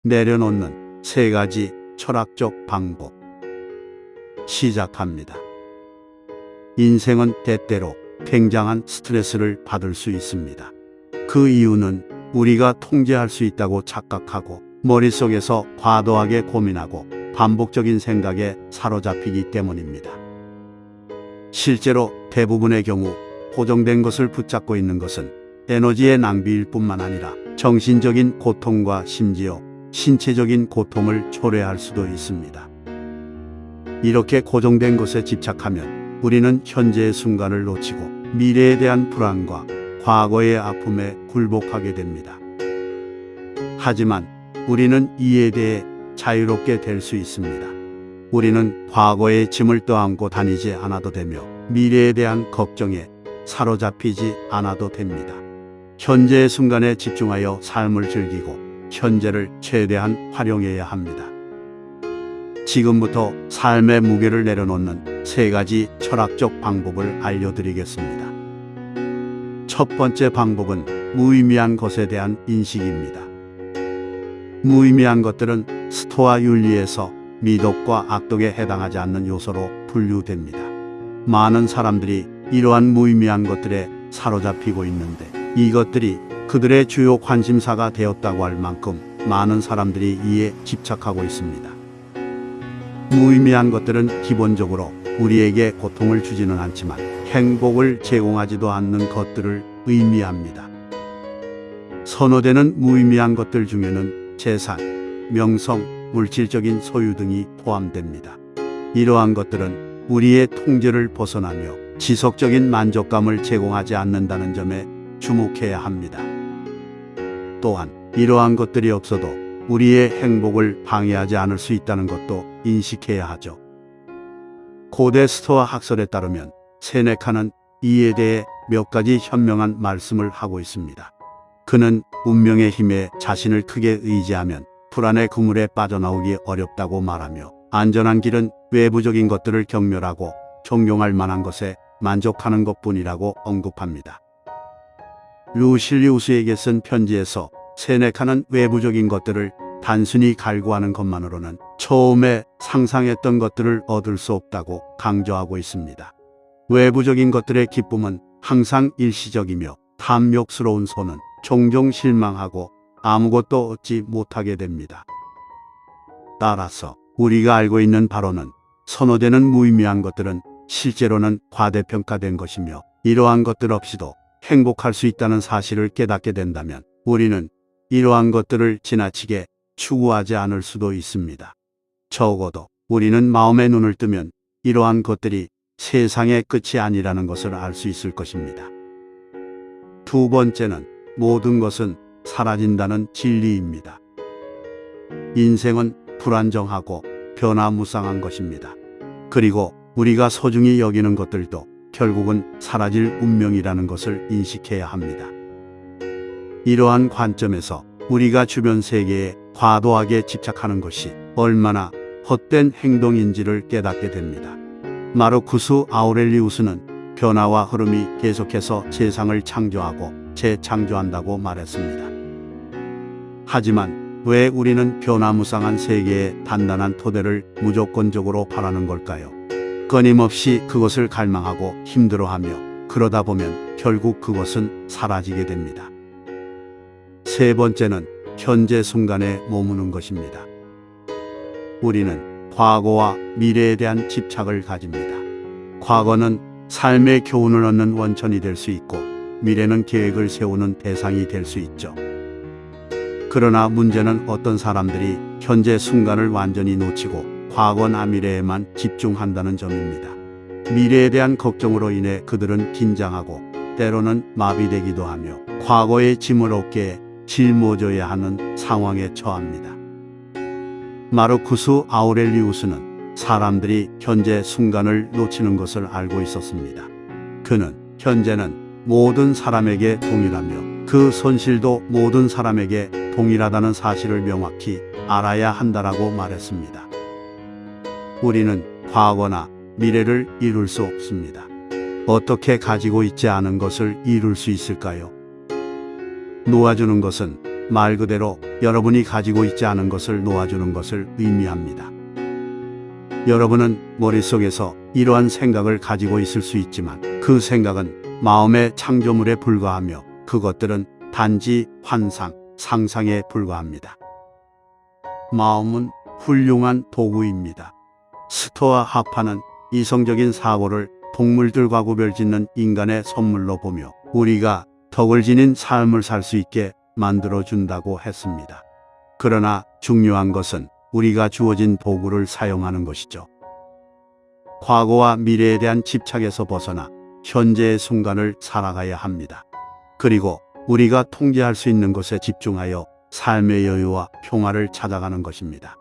내려놓는 3가지 철학적 방법. 시작합니다. 인생은 때때로 굉장한 스트레스를 받을 수 있습니다. 그 이유는 우리가 통제할 수 있다고 착각하고 머릿속에서 과도하게 고민하고 반복적인 생각에 사로잡히기 때문입니다. 실제로 대부분의 경우 고정된 것을 붙잡고 있는 것은 에너지의 낭비일 뿐만 아니라 정신적인 고통과 심지어 신체적인 고통을 초래할 수도 있습니다. 이렇게 고정된 것에 집착하면 우리는 현재의 순간을 놓치고 미래에 대한 불안과 과거의 아픔에 굴복하게 됩니다. 하지만 우리는 이에 대해 자유롭게 될 수 있습니다. 우리는 과거의 짐을 떠안고 다니지 않아도 되며 미래에 대한 걱정에 사로잡히지 않아도 됩니다. 현재의 순간에 집중하여 삶을 즐기고 현재를 최대한 활용해야 합니다. 지금부터 삶의 무게를 내려놓는 3가지 철학적 방법을 알려드리겠습니다. 첫 번째 방법은 무의미한 것에 대한 인식입니다. 무의미한 것들은 스토아 윤리에서 미덕과 악덕에 해당하지 않는 요소로 분류됩니다. 많은 사람들이 이러한 무의미한 것들에 사로잡히고 있는데 이것들이 그들의 주요 관심사가 되었다고 할 만큼 많은 사람들이 이에 집착하고 있습니다. 무의미한 것들은 기본적으로 우리에게 고통을 주지는 않지만 행복을 제공하지도 않는 것들을 의미합니다. 선호되는 무의미한 것들 중에는 재산, 명성, 물질적인 소유 등이 포함됩니다. 이러한 것들은 우리의 통제를 벗어나며 지속적인 만족감을 제공하지 않는다는 점에 주목해야 합니다. 또한 이러한 것들이 없어도 우리의 행복을 방해하지 않을 수 있다는 것도 인식해야 하죠. 고대 스토아 학설에 따르면 세네카는 이에 대해 몇 가지 현명한 말씀을 하고 있습니다. 그는 운명의 힘에 자신을 크게 의지하면 불안의 그물에 빠져나오기 어렵다고 말하며 안전한 길은 외부적인 것들을 경멸하고 존경할 만한 것에 만족하는 것뿐이라고 언급합니다. 루실리우스에게 쓴 편지에서 세네카는 외부적인 것들을 단순히 갈구하는 것만으로는 처음에 상상했던 것들을 얻을 수 없다고 강조하고 있습니다. 외부적인 것들의 기쁨은 항상 일시적이며 탐욕스러운 손은 종종 실망하고 아무것도 얻지 못하게 됩니다. 따라서 우리가 알고 있는 바로는 선호되는 무의미한 것들은 실제로는 과대평가된 것이며 이러한 것들 없이도 행복할 수 있다는 사실을 깨닫게 된다면 우리는 이러한 것들을 지나치게 추구하지 않을 수도 있습니다. 적어도 우리는 마음의 눈을 뜨면 이러한 것들이 세상의 끝이 아니라는 것을 알 수 있을 것입니다. 두 번째는 모든 것은 사라진다는 진리입니다. 인생은 불안정하고 변화무쌍한 것입니다. 그리고 우리가 소중히 여기는 것들도 결국은 사라질 운명이라는 것을 인식해야 합니다. 이러한 관점에서 우리가 주변 세계에 과도하게 집착하는 것이 얼마나 헛된 행동인지를 깨닫게 됩니다. 마르쿠스 아우렐리우스는 변화와 흐름이 계속해서 세상을 창조하고 재창조한다고 말했습니다. 하지만 왜 우리는 변화무쌍한 세계의 단단한 토대를 무조건적으로 바라는 걸까요? 끊임없이 그것을 갈망하고 힘들어하며 그러다 보면 결국 그것은 사라지게 됩니다. 세 번째는 현재 순간에 머무는 것입니다. 우리는 과거와 미래에 대한 집착을 가집니다. 과거는 삶의 교훈을 얻는 원천이 될 수 있고 미래는 계획을 세우는 대상이 될 수 있죠. 그러나 문제는 어떤 사람들이 현재 순간을 완전히 놓치고 과거나 미래에만 집중한다는 점입니다. 미래에 대한 걱정으로 인해 그들은 긴장하고 때로는 마비되기도 하며 과거의 짐을 어깨에 짊어져야 하는 상황에 처합니다. 마르쿠스 아우렐리우스는 사람들이 현재 순간을 놓치는 것을 알고 있었습니다. 그는 현재는 모든 사람에게 동일하며 그 손실도 모든 사람에게 동일하다는 사실을 명확히 알아야 한다라고 말했습니다. 우리는 과거나 미래를 이룰 수 없습니다. 어떻게 가지고 있지 않은 것을 이룰 수 있을까요? 놓아주는 것은 말 그대로 여러분이 가지고 있지 않은 것을 놓아주는 것을 의미합니다. 여러분은 머릿속에서 이러한 생각을 가지고 있을 수 있지만 그 생각은 마음의 창조물에 불과하며 그것들은 단지 환상, 상상에 불과합니다. 마음은 훌륭한 도구입니다. 스토아 하파는 이성적인 사고를 동물들과 구별짓는 인간의 선물로 보며 우리가 덕을 지닌 삶을 살 수 있게 만들어준다고 했습니다. 그러나 중요한 것은 우리가 주어진 도구를 사용하는 것이죠. 과거와 미래에 대한 집착에서 벗어나 현재의 순간을 살아가야 합니다. 그리고 우리가 통제할 수 있는 것에 집중하여 삶의 여유와 평화를 찾아가는 것입니다.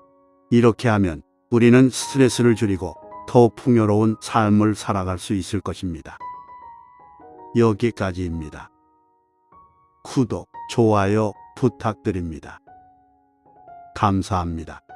이렇게 하면 우리는 스트레스를 줄이고 더 풍요로운 삶을 살아갈 수 있을 것입니다. 여기까지입니다. 구독, 좋아요 부탁드립니다. 감사합니다.